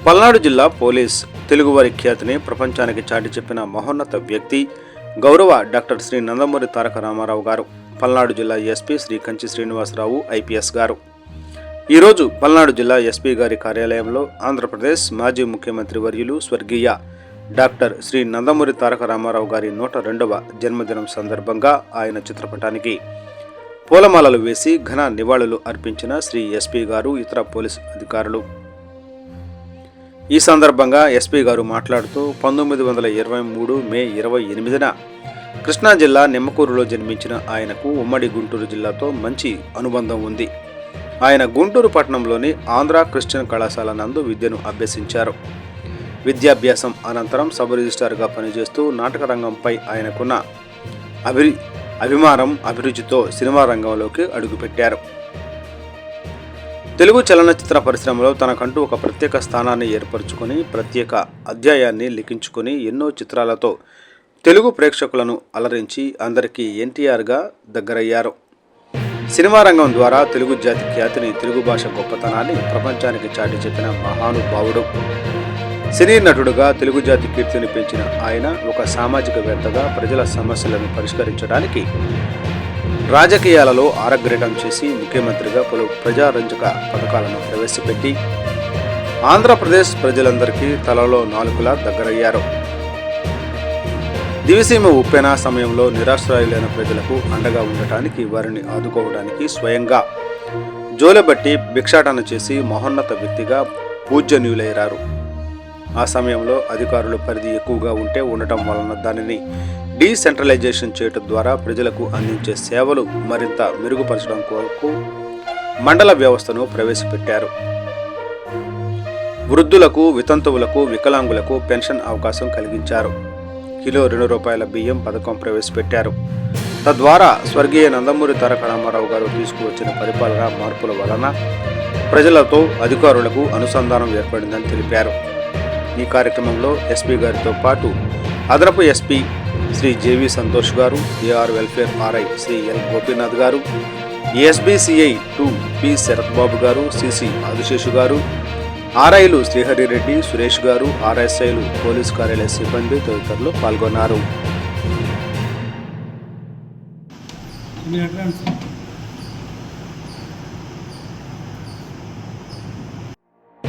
పల్నాడు జిల్లా పోలీస్ తెలుగువారి ఖ్యాతిని ప్రపంచానికి చాటి చెప్పిన మహోన్నత వ్యక్తి గౌరవ డాక్టర్ శ్రీ నందమూరి తారక రామారావు గారు, పల్నాడు జిల్లా ఎస్పీ శ్రీ కంచి శ్రీనివాసరావు ఐపీఎస్ గారు ఈరోజు పల్నాడు జిల్లా ఎస్పీ గారి కార్యాలయంలో ఆంధ్రప్రదేశ్ మాజీ ముఖ్యమంత్రి వర్యులు స్వర్గీయ డాక్టర్ శ్రీ నందమూరి తారక రామారావు గారి 102వ జన్మదినం సందర్భంగా ఆయన చిత్రపటానికి పూలమాలలు వేసి ఘన నివాళులు అర్పించిన శ్రీ ఎస్పీ గారు, ఇతర పోలీసు అధికారులు. ఈ సందర్భంగా ఎస్పీ గారు మాట్లాడుతూ 1923 మే 28న కృష్ణా జిల్లా నిమ్మకూరులో జన్మించిన ఆయనకు ఉమ్మడి గుంటూరు జిల్లాతో మంచి అనుబంధం ఉంది. ఆయన గుంటూరు పట్టణంలోని ఆంధ్ర క్రిస్టియన్ కళాశాల నందు విద్యను అభ్యసించారు. విద్యాభ్యాసం అనంతరం సబ్ రిజిస్ట్రార్గా పనిచేస్తూ నాటక రంగంపై ఆయనకున్న అభిరుచితో సినిమా రంగంలోకి అడుగుపెట్టారు. తెలుగు చలనచిత్ర పరిశ్రమలో తనకంటూ ఒక ప్రత్యేక స్థానాన్ని ఏర్పరచుకొని ప్రత్యేక అధ్యాయాన్ని లిఖించుకొని ఎన్నో చిత్రాలతో తెలుగు ప్రేక్షకులను అలరించి అందరికీ ఎన్టీఆర్గా దగ్గరయ్యారు. సినిమా రంగం ద్వారా తెలుగు జాతి ఖ్యాతిని, తెలుగు భాష గొప్పతనాన్ని ప్రపంచానికి చాటి చెప్పిన మహానుభావుడు. సినీ నటుడుగా తెలుగు జాతి కీర్తిని పెంచిన ఆయన ఒక సామాజికవేత్తగా ప్రజల సమస్యలను పరిష్కరించడానికి రాజకీయాలలో ఆరగ్రేటం చేసి ముఖ్యమంత్రిగా పలు ప్రజారంజక పథకాలను ప్రవేశపెట్టి ఆంధ్రప్రదేశ్ ప్రజలందరికీ తలలో నాలుకలా దగ్గరయ్యారు. దివిసీమ ఉప్పెన సమయంలో నిరాశ్రయులైన ప్రజలకు అండగా ఉండటానికి, వారిని ఆదుకోవడానికి స్వయంగా జోలెబట్టి భిక్షాటన చేసి మహోన్నత వ్యక్తిగా పూజ్యనీయులయ్యారు. ఆ సమయంలో అధికారుల పరిధి ఎక్కువగా ఉండటం వలన దానిని డీసెంట్రలైజేషన్ చేయడం ద్వారా ప్రజలకు అందించే సేవలు మరింత మెరుగుపరచడం కొరకు మండల వ్యవస్థను ప్రవేశపెట్టారు. వృద్ధులకు, వితంతువులకు, వికలాంగులకు పెన్షన్ అవకాశం కలిగించారు. కిలో ₹2 బియ్యం పథకం ప్రవేశపెట్టారు. తద్వారా స్వర్గీయ నందమూరి తారక రామారావు గారు తీసుకువచ్చిన పరిపాలన మార్పుల వలన ప్రజలతో అధికారులకు అనుసంధానం ఏర్పడిందని తెలిపారు. ఈ కార్యక్రమంలో ఎస్పీ గారితో పాటు అదనపు ఎస్పీ శ్రీ జేవి సంతోష్ గారు, AR welfare RI Shri L Gopinath గారు, ఎస్బీసీఐ 2 పి శరత్ బాబు గారు, సిసి ఆదిశేషు గారు, ఆర్ఐలు శ్రీహరిరెడ్డి, సురేష్ గారు, ఆర్ఎస్ఐలు, పోలీస్ కార్యాలయ సిబ్బంది తదితరులు పాల్గొన్నారు.